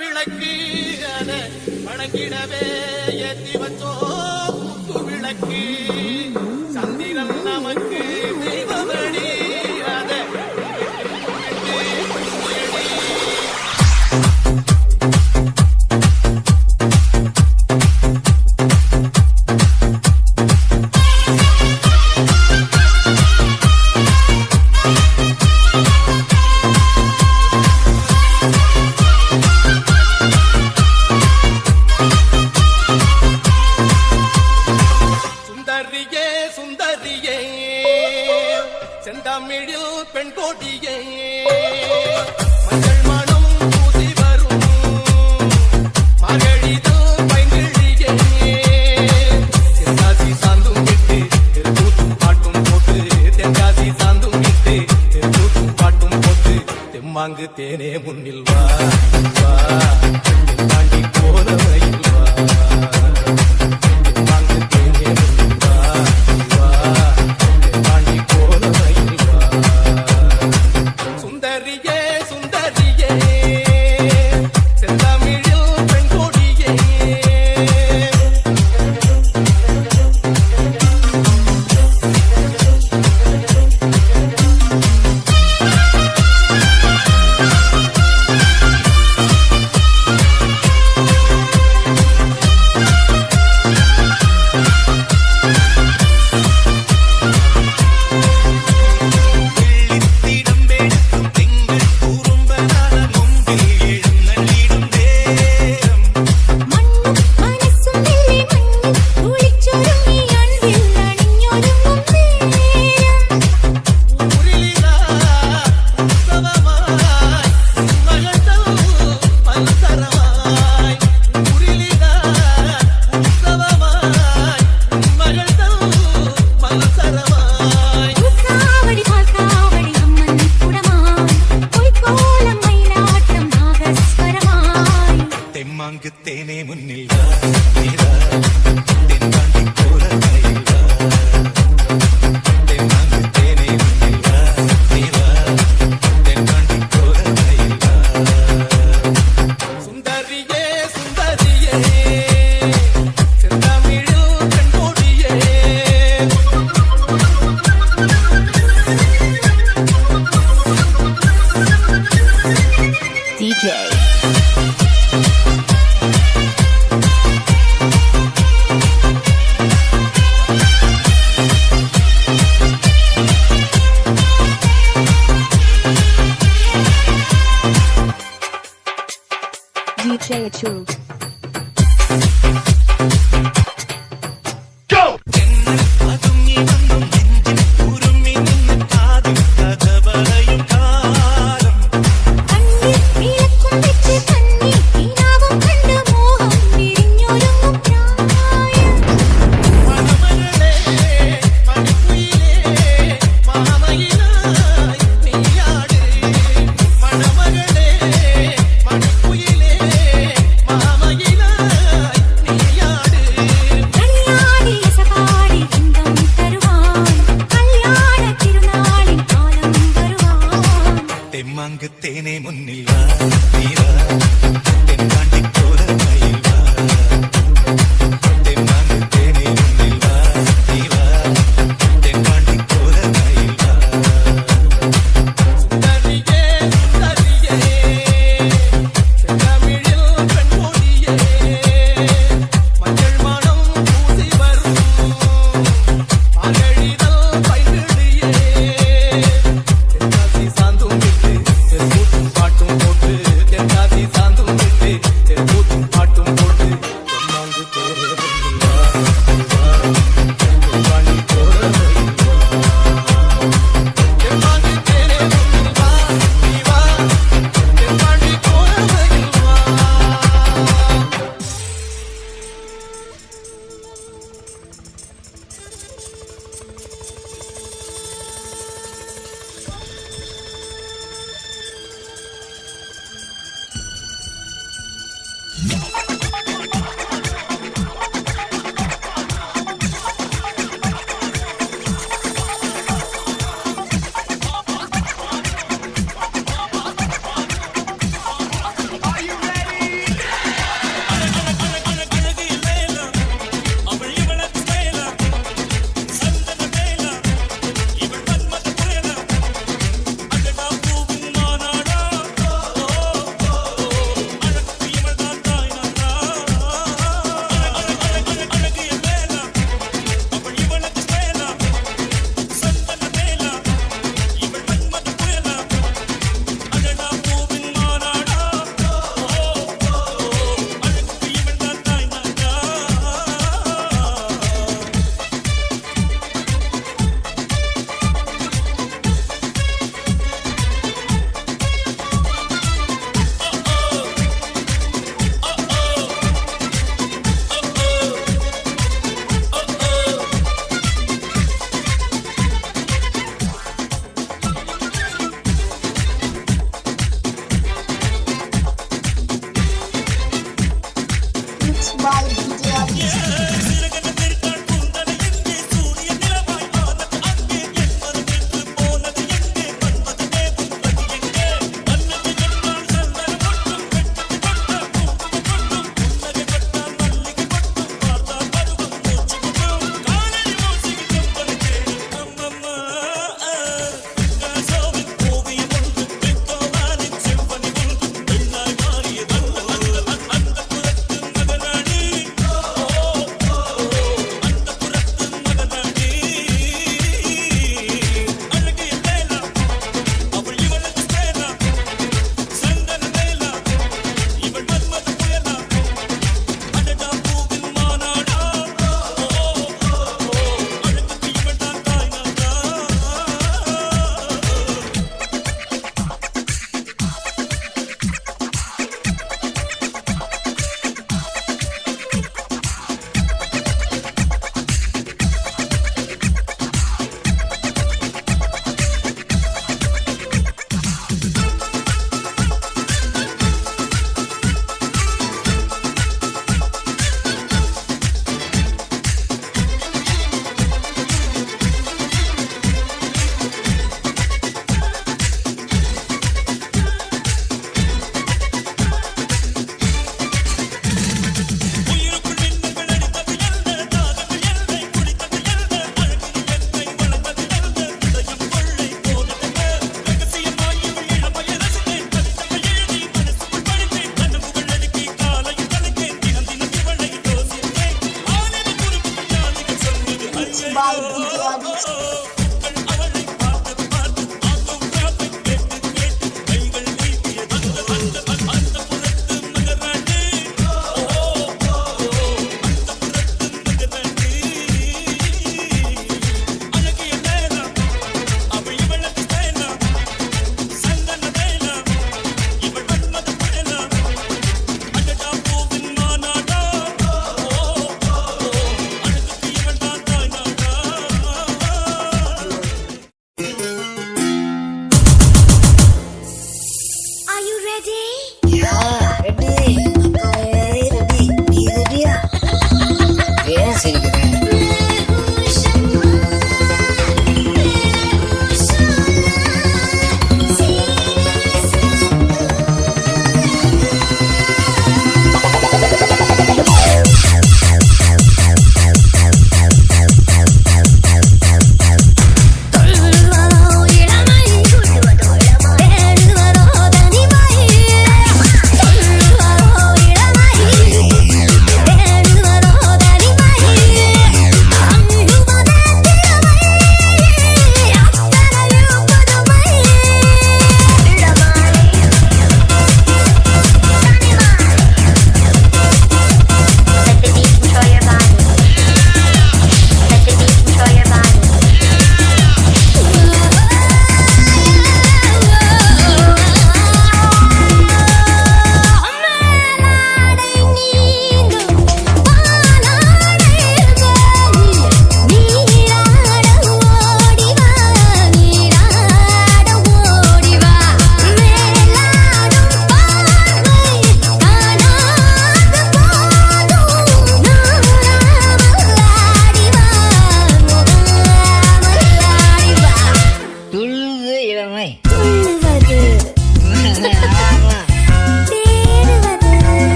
விளக்கு அத வணங்கிடவே ஏத்தி வச்சோ குத்து விளக்கு சந்திரன் நமக்கு தெய்வமணி அத செந்தமிழில் பெண் கோட்டியே மஞ்சள் மனம் பூசி வரும் மகளிதல் பைங்கிழியே தென்காசி சாந்தும் விட்டு தெருக்கூத்தும் பாட்டும் போட்டு தென்காசி சாந்தும் விட்டு தெருக்கூத்தும் பாட்டும் போட்டு தெம்மாங்கு தேனே முன்னில் வா வா தாண்டி போனவையில் வா தெம்மாங்கு தேனே முன்னில் வா வா தாண்டி போனவையில் வா சுந்தரியே சுந்தரியே செந்தமிழில் பெண் கொடியே தெம்மாங்கு தேனே முன்னில் வா தென்காண்டி போனவையில் வா தெம்மாங்கு தேனே முன்னில் வா தென்காண்டி போனவையில் வா சுந்தரியே சுந்தரியே செந்தமிழில் பெண் கொடியே DJ DJ Achoo. தெம்மாங்கு தேனே முன்னில் வா வீரா தென்காண்டி போனவையில் வா தெம்மாங்கு தேனே முன்னில் வா வீரா தென்காண்டி போனவையில் வா சுந்தரியே சுந்தரியே செந்தமிழில் பெண் கொடியே மஞ்சள் மனம் பூசி வரும் மகளிதல் பைங்கிழியே தென்காசி சாந்தும் விட்டு தெருக்கூத்தும் பாட்டும் போட்டு தென்காசி சாந்தும் விட்டு தெருக்கூத்தும் பாட்டும்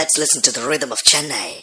let's listen to the rhythm of Chennai.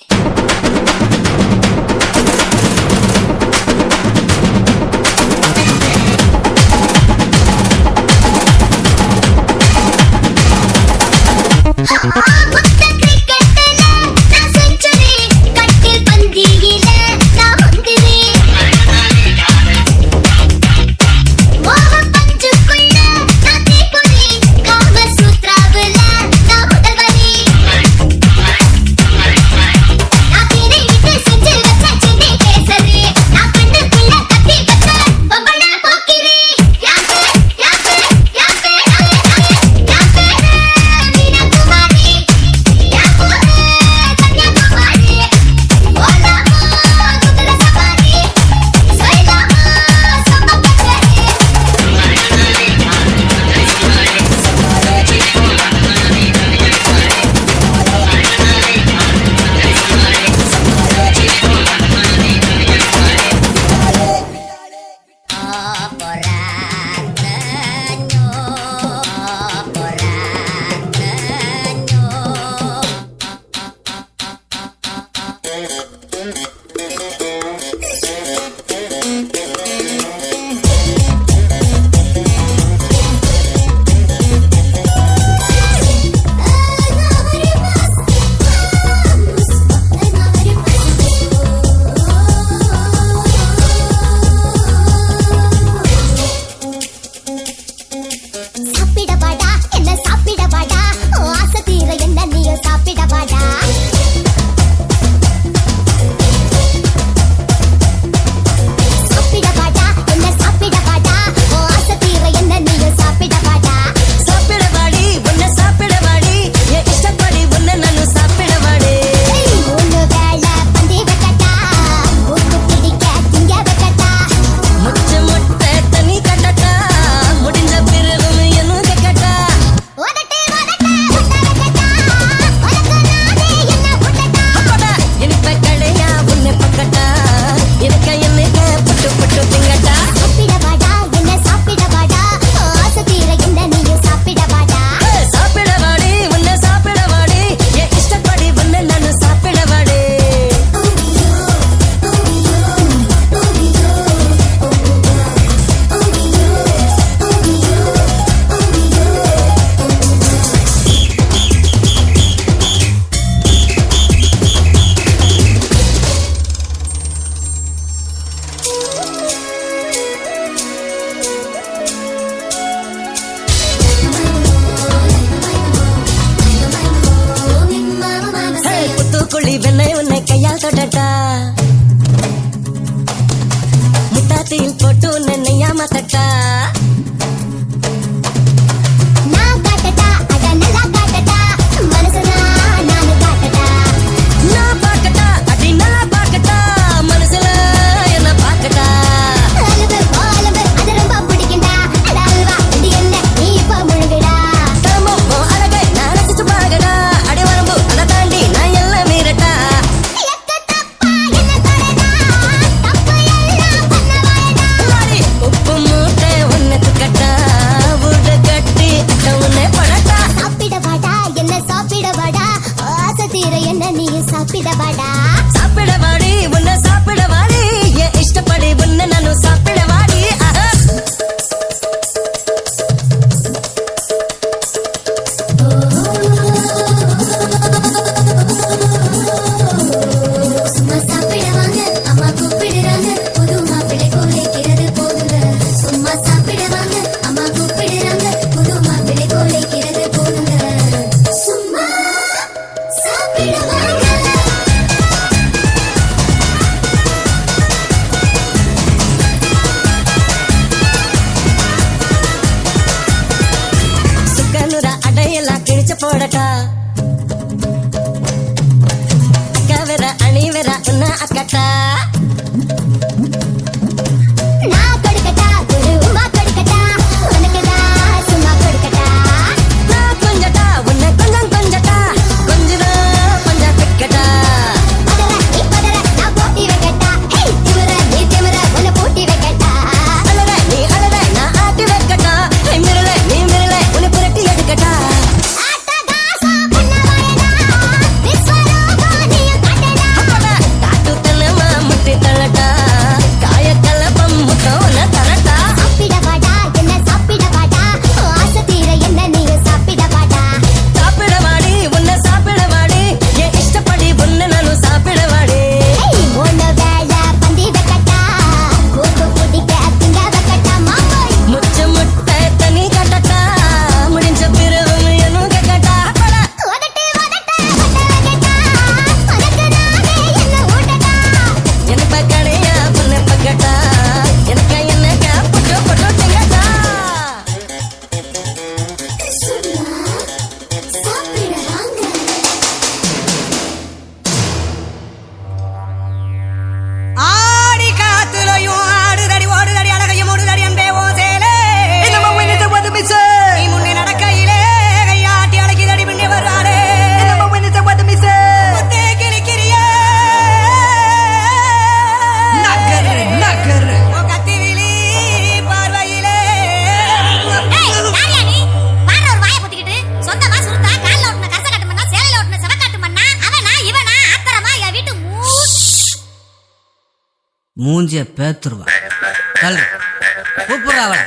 முட்டாத்தில் போட்டு நெய்யா மாத்தட்டா நான் காட்டட்டா அட நல்லா காட்டட்டா மனசுனா நான் காட்டட்டா நான் பார்க்கட்டா அடி நல்லா பார்க்கட்டா மனசுல என்ன பார்க்கட்டா அலவு பாலவு அது ரொம்ப பிடிக்கும்டா அட அல்வா இது என்ன நீ இப்ப முழுகுடா தமோ அழகை நான் ரசிச்சு பாக்கடா அடி வரம்பு அத தாண்டி நான் எல்லாம் மீறட்டா சாப்பிடவாடா சாப்பிடவாடி உன்னை சாப்பிடவாடி என் இஷ்டப்படி உன்னை நானும் சாப்பிடவாடி சும்மா சாப்பிடவாங்க அம்மா கூப்பிடுறாங்க புது மாப்பிள்ளை கோலைக்கிறது போதுங்க சும்மா சாப்பிடவாங்க அம்மா கூப்பிடுறாங்க புது மாப்பிள்ளை கோலைக்கிறது போதுங்க சும்மா சாப்பிடவாங்க போடட்டா கவர அணிவர உன்ன அக்கட்டா நான் கொடுக்கட்டா குரு உமா கொடுக்கட்டா உனக்குதா சும்மா கொடுக்கட்டா நான் கொஞ்சட்டா உன்னை கொஞ்சம் கொஞ்சட்டா கொஞ்சதா கொஞ்சம் பிக்கட்டா பதற நீ பதற நான் போட்டி வைக்கட்டா ஹே திமிர நீ திமிர உன்னை போட்டி வைக்கட்டா அலற நீ அலற நான் ஆட்டி வைக்கட்டா ஹே மிரள நீ மிரள உன்னை புரட்டி எடுக்கட்டா நீ பேத்துருவான். தள்ளு கூப்பிடுற அவன்.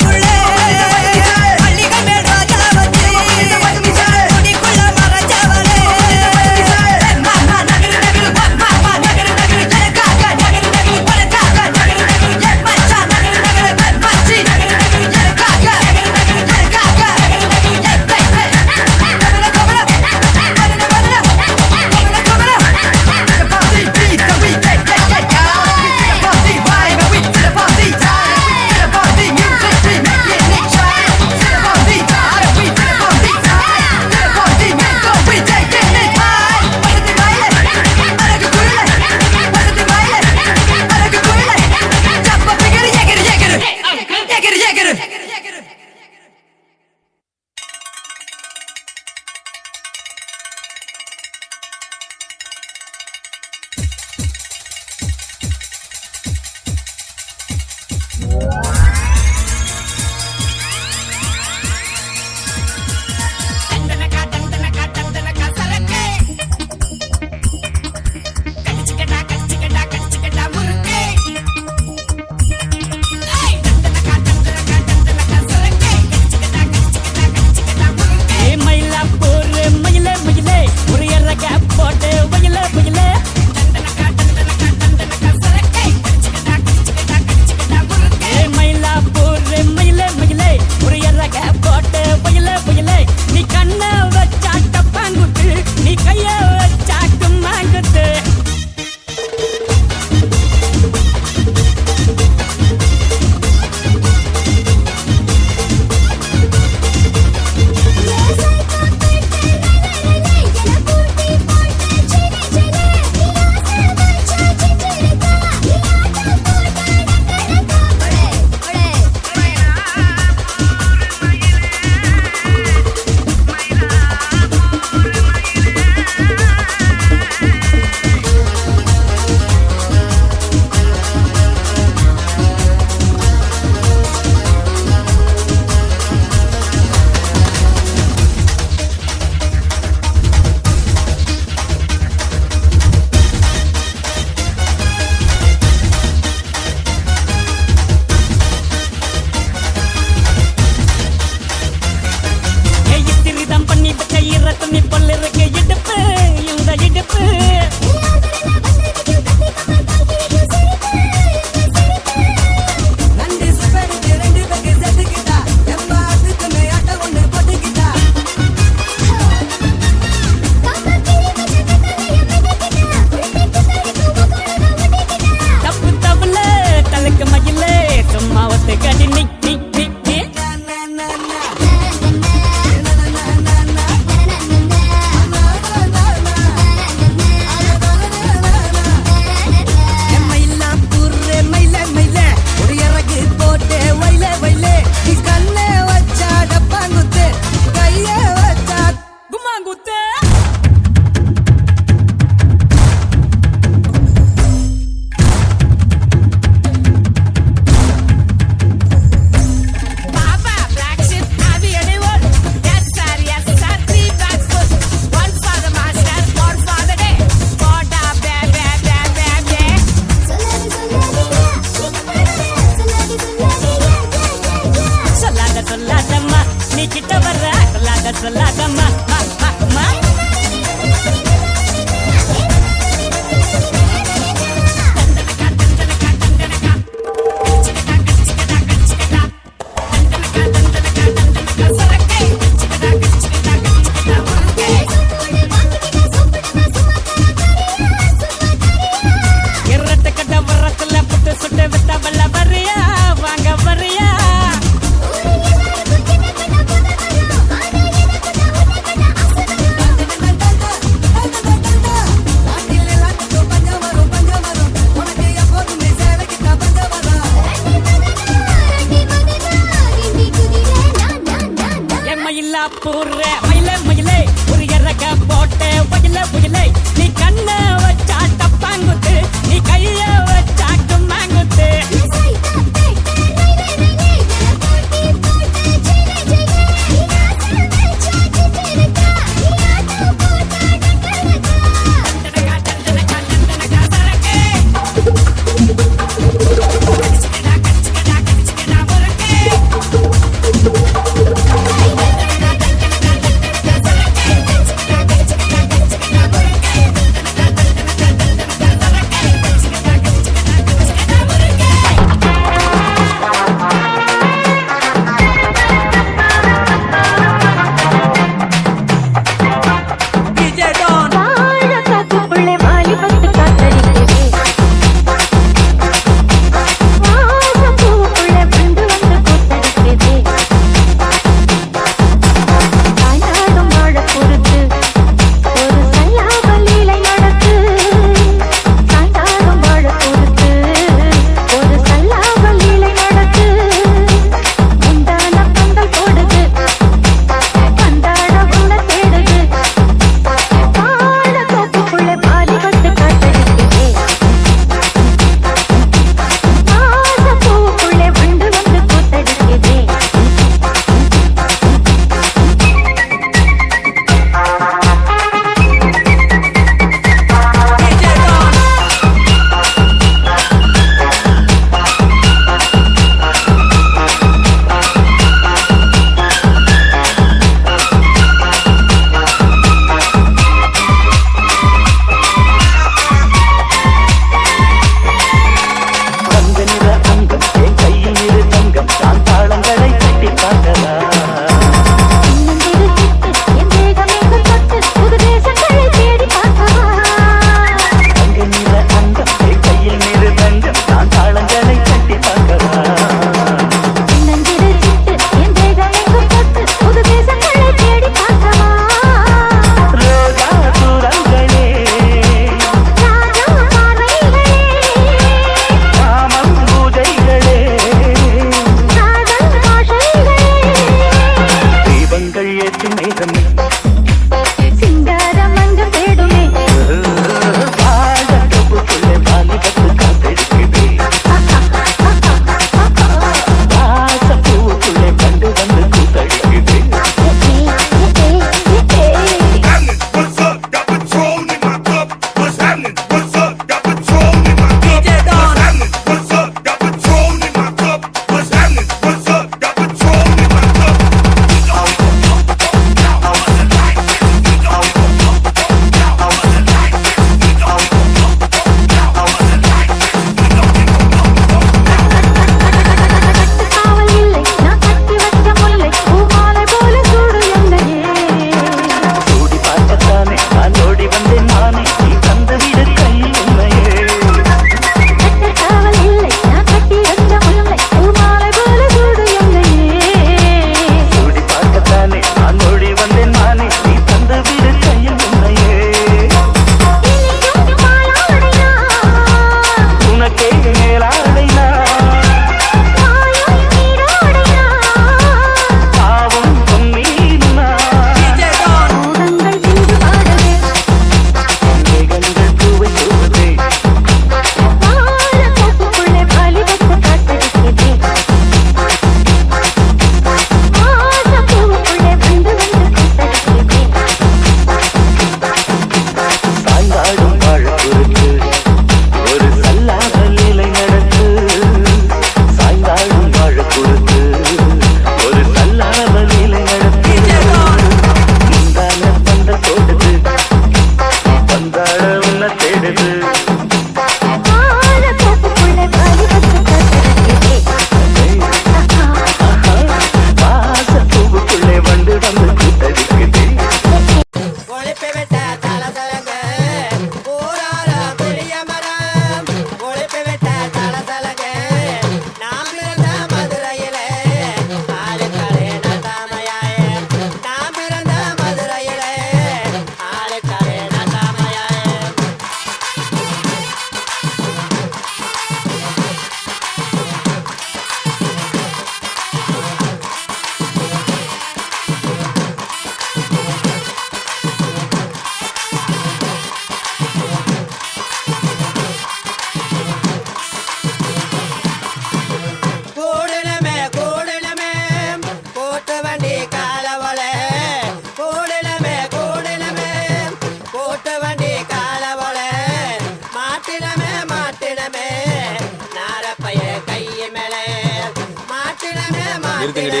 நிறுத்துங்கடி.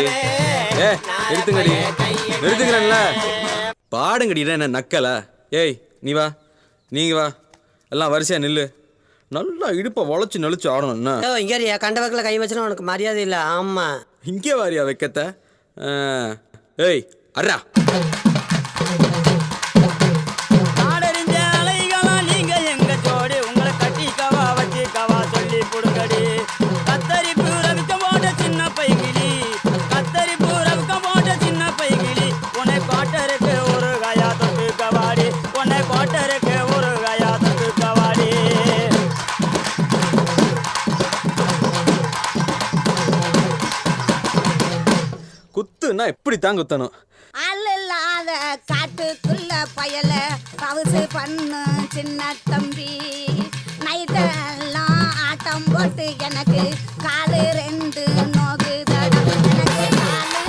நிறுத்துங்கடி. நிறுத்துக்கிறேன்ல. பாடுங்கடி. என்ன நக்கல? ஏய் நீ வா, நீங்க வா, எல்லாம் வரிசையா நில்லு. நல்லா இடுப்பை வளைச்சு நெளிச்சு ஆடணும். என்ன இங்கே கண்ட வக்கில் கை வச்சுனா உனக்கு மரியாதை இல்லை. ஆமா இங்கே வாரியா வைக்கத்த? ஏய் அர்ரா. ஆடறிஞ்ச அலைகளா நீங்க எங்க ஜோடி, உங்களை கட்டிக்கவா வச்சுக்கவா சொல்லி புடுங்கடி. கத்தரிப்பு ரவிக்க போட்ட சின்ன பைகிளி, கத்தரிப்பு ரவிக்க போட்ட சின்ன பைகிளி, உன்னை கோட்டருக்கு ஒரு கயா தொட்டு கவாடி, உன்னை கோட்டருக்கு ஒரு கயா தொட்டு கவாடி. குத்துன்னா இப்படி தான் குத்தணும். அல்ல காட்டுக்குள்ள பயல பவுசு பண்ணு சின்ன தம்பி. நைட்டெல்லாம் ஆட்டம் போட்டு எனக்கு காலு 2 நோகுதடா. எனக்கு காலு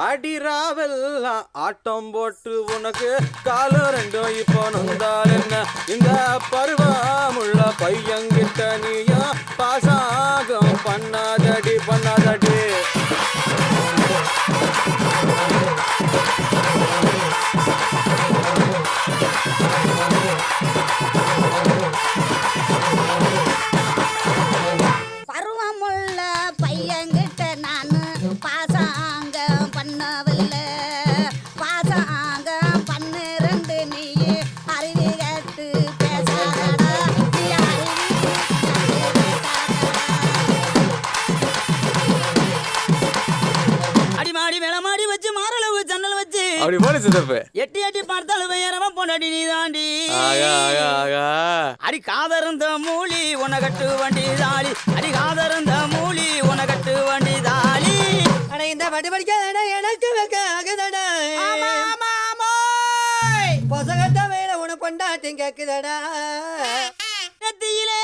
அடிராவெல்லாம் ஆட்டம் போட்டு உனக்கு காலம் 2 இப்போ நொந்தால் என்ன? இந்த பருவமுள்ள பையங்கிட்ட நீயா பாசாகம் பண்ணாதடி பண்ணாதடி. பருவமுள்ள பையன்கிட்ட நானு பாசாங்க பண்ணவில்லை. பாசாங்க 12 நீ அறிவி கேட்டு பேசாதடா. நீ அறிவி அடிமாடி மேலமாடி வச்சு மாரளவு ஜன்னல் வச்சு அப்படி போல சித்தப்பு. எட்டி எட்டி பார்த்தாலும் வேறவன் பொண்டாடி நீ தாண்டி. ஆகா ஆகா ஆகா. அடி காதருந்த மூலி உன கட்டு வண்டி தாலி, அடி காதருந்த மூலி உன கட்டு வண்டி தாலி. அட இந்த பட்டு படிக்காத எனக்கு வைக்க ஆகுதடா. பொசகட்ட வேலை உனக்கு கொண்டாட்டி கேக்குதடா. நெத்தியிலே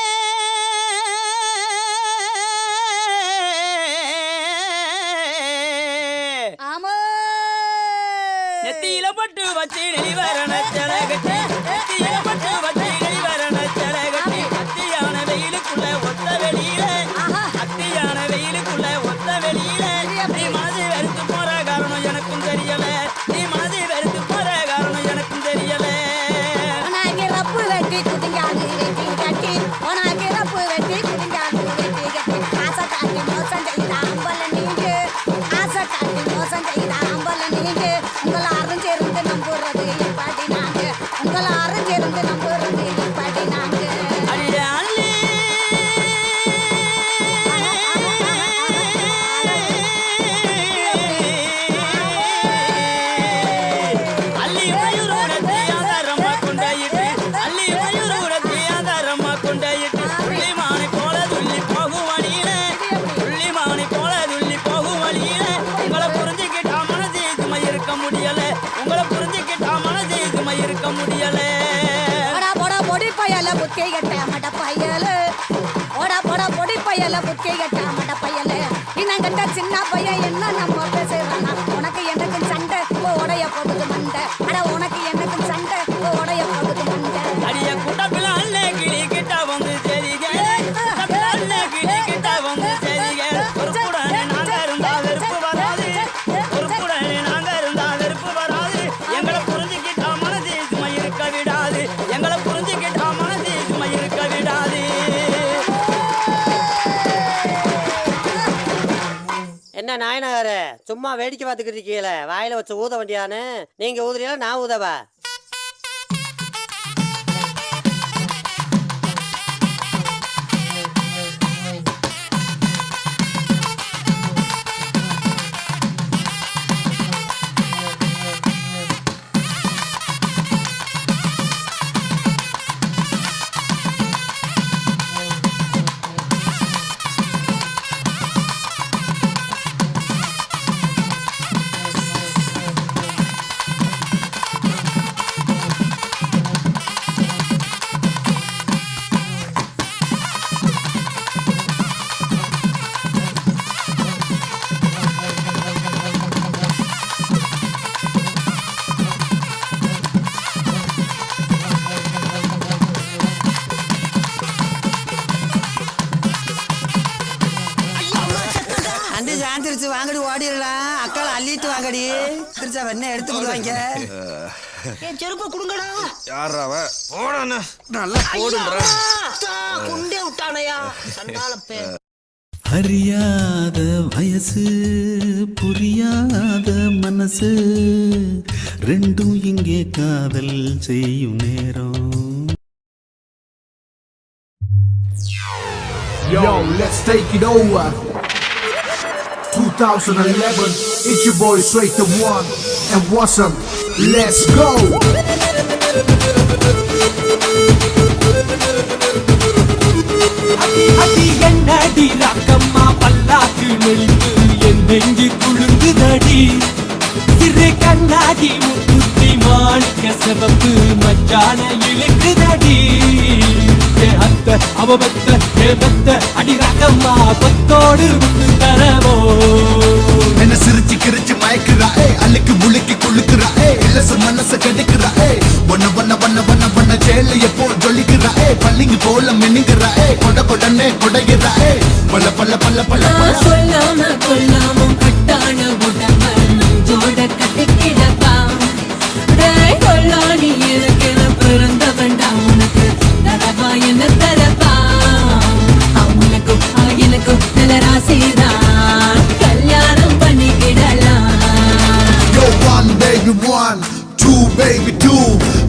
ஆமா நெத்தியில பட்டு வச்சு நெளிவரண செலகட்டி, நெத்தியில பட்டு வச்சு நெளிவரண செலகட்டி. அத்தியான வெயிலுக்குள்ள ஒத்த வெளியில, அத்தியான வெயிலுக்குள்ள ஒத்த வெளியில. நீ மனதை வெறுத்து போற காரணம் எனக்கும் தெரியல, நீ மனதை வெறுத்து போற காரணம் எனக்கும் தெரியல. உனக்கு ரப்பு வெட்டி குதிங்காது வெட்டி கட்டி, உனக்கு ரப்பு வெட்டி குதிங்காது வெட்டி கட்டி. ஆசை காட்டி மோசம் செய்த அம்பல நீங்க, ஆசை காட்டி மோசம் செய்த அம்பல நீங்க. உங்களை அறிஞ்சிருந்து நம்புறது இப்படி நாங்க, உங்களை அறிஞ்சிருந்து நம்புறது இப்படி நாங்க. அடியே அள்ளி அள்ளி மயூரோடத்தி ஆதாரம்மா கொண்டாயிட்டு, அள்ளி மயூரோடத்தி ஆதாரம்மா கொண்டாயிட்டு. புள்ளிமானை போல துள்ளி போகும் வழியில, புள்ளிமானை போல துள்ளி போகும் வழியில. உங்களை புரிஞ்சுக்கிட்டா மனசே சுமை இருக்க முடியல, உங்களை புரிஞ்சுக்கிட்டா மனசே சுமை இருக்க முடியல. போடா போடா பொடி பயல புத்தி கட்ட மட பயல, போடா போடா பொடி பயல புத்தி கட்ட மட பயல. இன்னும் கண்ட சின்ன பையன் என்ன நம்ம பேசுறானா? உனக்கு எனக்கு சண்டை உடைய போகுது மண்டை. அட உனக்கு எனக்கு சண்டை உடைய போகுது மண்டை. அடிய குட்டப்பில அல்ல கிளி கிட்ட வந்து சரிக, குட்டப்பில அல்ல கிளி கிட்ட வந்து சரிக. பொறுப்புடனே நாங்க இருந்தா வெறுப்பு வராது, பொறுப்புடனே நாங்க இருந்தா வெறுப்பு வராது. எங்களை புரிஞ்சுக்கிட்டா மனசே சுமை இருக்க விடாது, எங்களை புரிஞ்சுக்கிட்டா மனசே சுமை இருக்க விடாது. என்ன நாயனகாரே சும்மா வேடிக்கை பார்த்துக்கிட்டு இருக்கீங்கள, வாயில வச்சு ஊத வேண்டியானு. நீங்க ஊதுறீங்களா நான் ஊதவா? சாந்திரிச்சு வாங்கடி ஓடிடலாம் அக்கால அள்ளிட்டு வாங்கடி திருச்சா வெண்ணெய் எடுத்து கொடுவாங்க செருப்பு கொடுங்கடா யாராவ போடா நல்லா போடுன்றா குண்டே விட்டானையா சண்டாலப்பே அறியாத வயசு புரியாத மனசு ரெண்டும் இங்கே காதல் செய்யும் நேரம். Yo, let's take it over. 2011, it's your boy Straight to One and Wasm. Let's go. அடி என்னடி ரக்கம்மா பல்லாக்கு நெளிந்து என் நெஞ்சு குழுங்குதடி சிறு கண்ணாடி முத்துத்தி மாணிக்க சிவப்பு மச்சான இழுக்குதடி அத்த அவபத்த ஏபத்த அடி ரக்கம்மா பத்தோடு முத்து தரவோ என்ன சிரிச்சு கிரிச்சு மயக்குறா அள்ளிக்கு முழுக்கி குளுக்குறா இலச மனச கெடுக்குறா ஒன்ன ஒன்ன ஒன்ன ஒன்ன ஒன்ன ஜெயில எப்போ ஜொலிக்குறா பள்ளிங்க போல மின்னுக்குறா கொட கொடனே கொடைகிறா பல்ல பல்ல பல்ல பல்ல சொல்லாம கொல்லாமும் கட்டான உடம்ப நெஞ்சோட கட்டிக்கிடப்பா கொல்லாடி எனக்கு பிறந்த வேண்டாம் உனக்கு தரவா என்ன தரப்பா அவனுக்கும் எனக்கும் நல்ல ராசிதான் கல்யாணம் பண்ணிக்கிடலாம். Yo, 1 baby 1, 2 baby 2,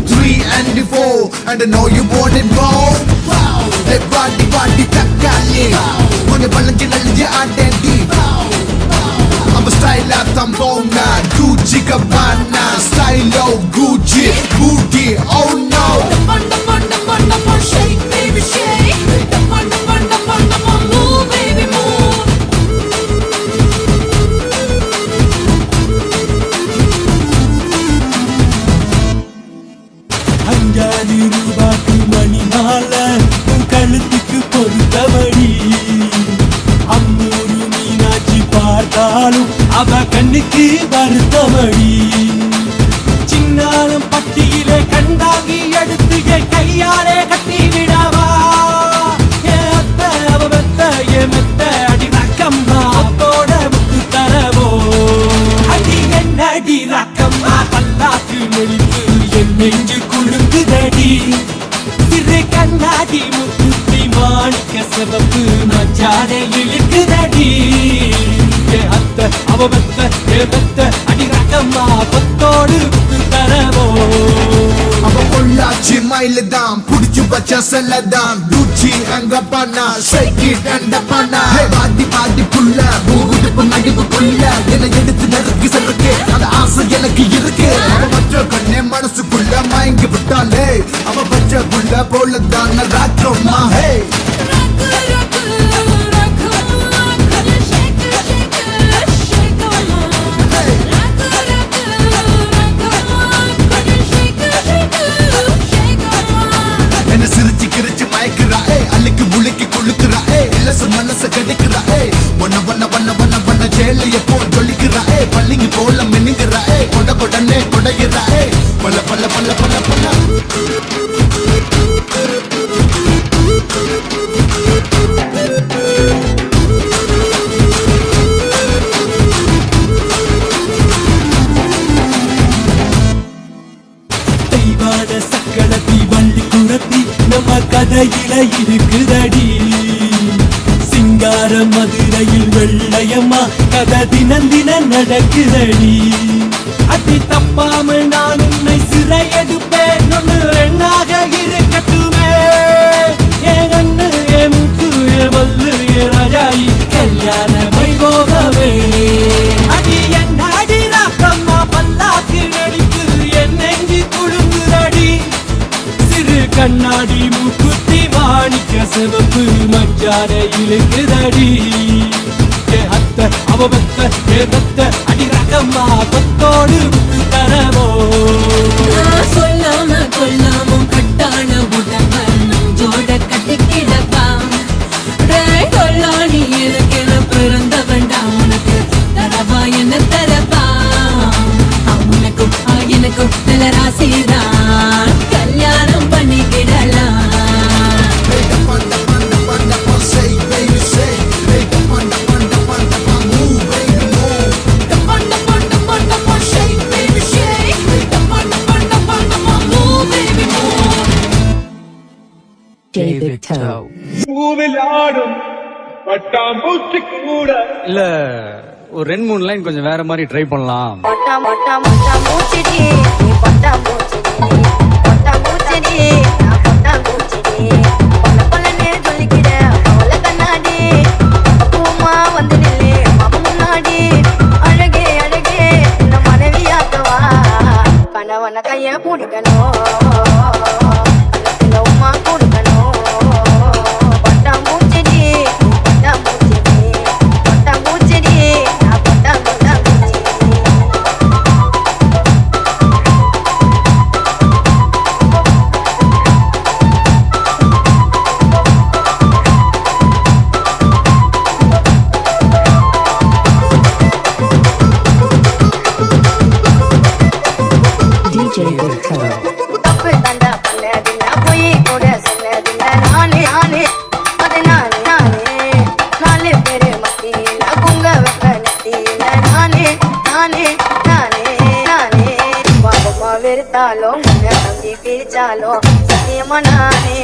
3 and 4, and I know you want it more. Hey body body takali unne balanji nalji adendi I'm a style up tambona Gucci Gabbana style of Gucci booty oh no Shake baby shake, move baby move. அஞ்சாதி ரூபாய்க்கு மணி மாலை உன் கழுத்துக்கு பொறுத்தபடி அம்மூரு மீனாட்சி பார்த்தாலும் அவ கண்ணுக்கு வருத்தபடி சின்னாலும் பட்டியிலே கண்டாங்கி எடுத்து என் கையாலே கட்டி விடவா என் அத்தை அவ மெத்த என் மெத்த அடி ரக்கம்மா அத்தோட முத்து தரவோ அடி என்னடி ரக்கம்மா பல்லாக்கு நெளிந்து என் நெஞ்சு குழுங்குதடி சிறு கண்ணாடி முத்துத்தி மாணிக்க சிவப்பு மச்சானை இழுக்குதடி அத்த அவபத்த ஏபத்த அடி ரக்கம்மா பத்தோடு முத்து தரவோ அவ பொள்ளாச்சி மயிலுதான் புடிச்சு வச்ச செல்லதான் Gucci and Gabbana shake it and பண்ணா பாடி பாடி புள்ள பூகுடுப்பு நடிப்புக்குள்ள என்னை எடுத்து நறுக்கி சறுக்கு அந்த ஆசை எனக்கு இருக்கு அவ மற்ற கண்ணே மனசுக்குள்ள மயங்கி விட்டாலே அவ பச்சை புள்ள போலதான் ராக்கம்மா ஹே என்ன சிரிச்சு கிரிச்சு மயக்குறா அள்ளிக்கு முழுக்கி குளுக்குறா இலச மனச கெடுக்குறா ஒன்ன ஒன்ன ஒன்ன ஒன்ன ஒன்ன ஜெயில எப்போ ஜொலிக்குறா பள்ளிங்க போல மின்னுக்குறா கொட கொடனே கொடைகிறா பல்ல பல்ல பல்ல பல்ல பல்ல தெய்வான சக்கடத்தி வள்ளி குரத்தி நம்ம கதையில இருக்குதடி சிங்கார மதுரையில் வெள்ளையம்மா கதை தினம் தினம் நடக்குதடி அடி தப்பாம நான் உன்னை சிறை எடுப்பேன் ஒன்று ரெண்டாக இருக்கட்டுமே என் கண்ணு என் முத்து என் வல்லு என் ராஜாயி கல்யாண வைபோகமே அடி என் அடி ராக்கம்மா பல்லாக்கு நடித்து என் நெஞ்சு குழுங்குதடி சிறு கண்ணாடி மூக்குத்தி மாணிக்க சிவப்பு மச்சான இழுக்குதடி அத்த அவபத்த ஏபத்த அடி ரகம்மா கொத்தோடு முத்து தரவோ சொல்லாம கொல்லாமும் கட்டான உடம்ப நெஞ்சோட கட்டிக்கிடப்பா கொல்லாடி எனக்கு பிறந்த வேண்டாம் உனக்கு தரவா என்ன தரப்பா அவனுக்கும் எனக்கும் நல்ல ராசிதான் கல்யாணம் பண்ணிக்கிடலாம். Say baby say, hey, panda panda panda panda move your toe. இல்ல ஒரு 2-3 லைன் கொஞ்சம் வேற மாதிரி ட்ரை பண்ணலாம். மொட்டா மொட்டா மொட்டா மூச்சிடி நீ பட்டா மூச்சிடி மொட்டா மூச்சிடி நான் பட்டா மூச்சிடி பல்ல பல்லனே சொல்லிக்கிற அவள கண்ணாடி பூமா வந்து நில்லு மாமா முன்னாடி அழகே அழகே இந்த மனைவியாக்கவா கணவன கைய பிடிக்கணும் கண்ணத்துல உமா கொடுக்கணும் பட்டா மூச்சிடி பட்டா மூச்சிடி பட்டா மூச்சிடி நான் பட்டா பட்டா மூச்சிடி DJ Big Toe. தப்பு தண்டா பண்ணதில்ல போய் கூட சொன்னதில்ல நானே நானே அது நானே நானே 4 பேரு மத்தியில குங்க வைக்க நெத்தியில நானே நானே நானே நானே பாபமா வெறுத்தாலும் உன்னை தம்பி பிரிச்சாலும் சத்தியமா நானே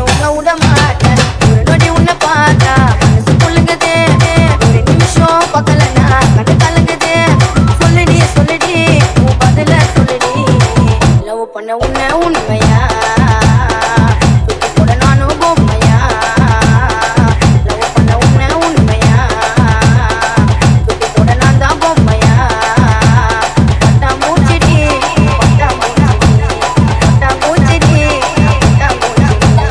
உன்னை விட மாட்டேன் ஒரு நொடி உன்னை பார்த்தா மனசு புழுங்குதே ஒரு நிமிஷம் பக்கலனா கண்டு கலங்குதே சொல்லுடி சொல்லுடி உன் பதில சொல்லுடி லவ் பண்ண உன்னை உண்மையா தூக்கி போட நானும் பொம்மையா லவ் பண்ண உன்னை உண்மையா தூக்கி போட நான் தான் பொம்மையா பட்டா மூச்சிடி பட்டா மூச்சிடி பட்டா மூச்சிடி பட்டா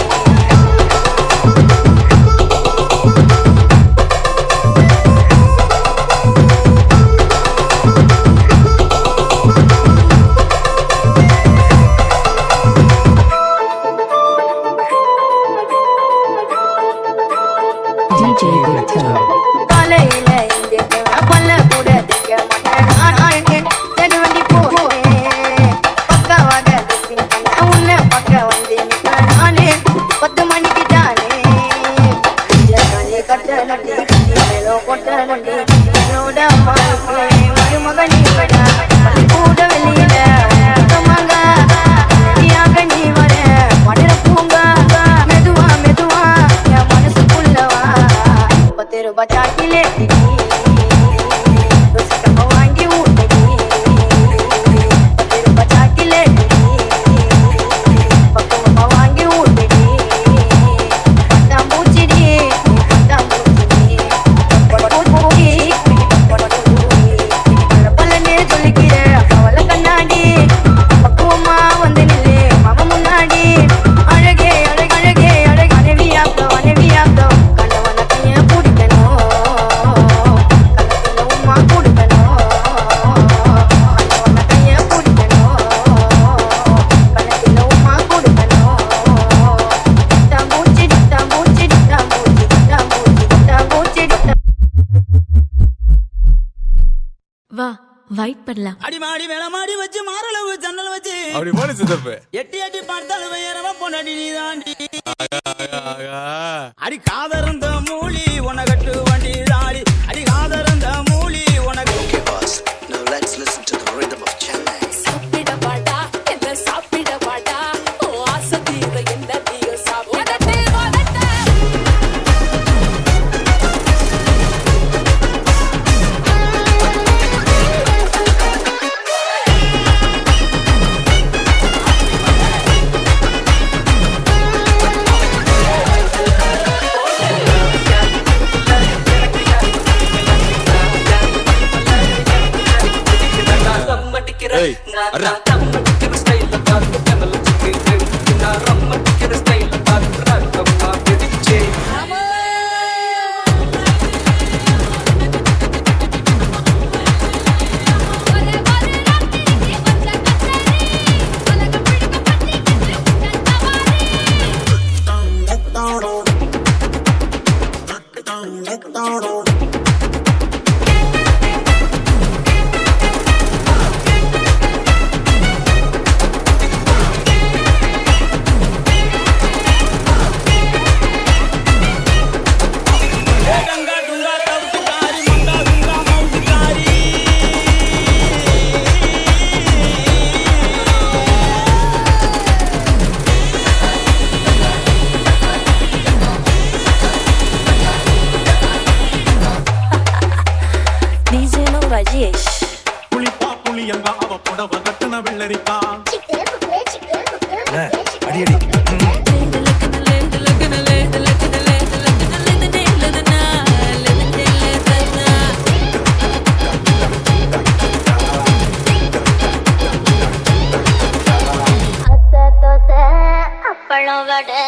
DJ Big Toe. காலையில இங்க பல்ல கூட திக்க மாட்டேன் நானே தேடி வண்டி போறேன் பக்கவாக ட்ரெஸ்ஸிங் பண்ண உன்னை பக்க வந்து நிக்கிறேன் நானே 10 மணிக்கு தானே ஜகானே கட்ட நட்டி மேலோ கொட்ட நட்டி என்னோட வாழ்க்கை மருமகனி கடா கூட வெளியில மங்க நதியாக நீ வர மடல பூங்க மெதுவா மெதுவா என் மனசுக்குள்ளவா 10 ரூபாய் சாக்கிலே வாங்கி ஊட்டடி 10 ரூபாய் சாக்கிலே பக்குவமா வாங்கி ஊட்டடி பட்டா மூச்சிடி பட்டா மூச்சிடி பல்லனே சொல்லிக்கிற அவள கண்ணாடி பக்குவமா வந்து நில்லு மாமா முன்னாடி அழகே அழகே அழகே அழகே மனைவியாக்க கணவன கைய பிடிக்கணும் கண்ணத்துல உமா கொடுக்கணும் கணவன கைய பிடிக்கணும் கண்ணத்துல உமா கொடுக்கணும் பட்டா மூச்சிடி பட்டா மூச்சிடி பட்டா மூச்சிடி பட்டா மூச்சிடி பட்டா வா வைட் பண்ணலாம். அடிமாடி மேலமாடி வச்சு மாரளவு ஜன்னல் வச்சு அப்படி போல சித்தப்பு எட்டி எட்டி பார்த்தாலும் வேறவ பொண்டாடி நீ தாண்டி அடி காதறந்த மூலி உனகட்டு வண்டி தாடி அடி காதறந்த மூலி உனக்கு சாப்பிட வாடா என்ன சாப்பிட வாடா ஓ ஆசை தீர எந்த தீய சாப்பிட ஏய் அர்ரா ராஜேஷ் புளிப்பா புளியங்கா அவ புடவ கட்டுன வெள்ளரிக்கா அப்பளம் வடை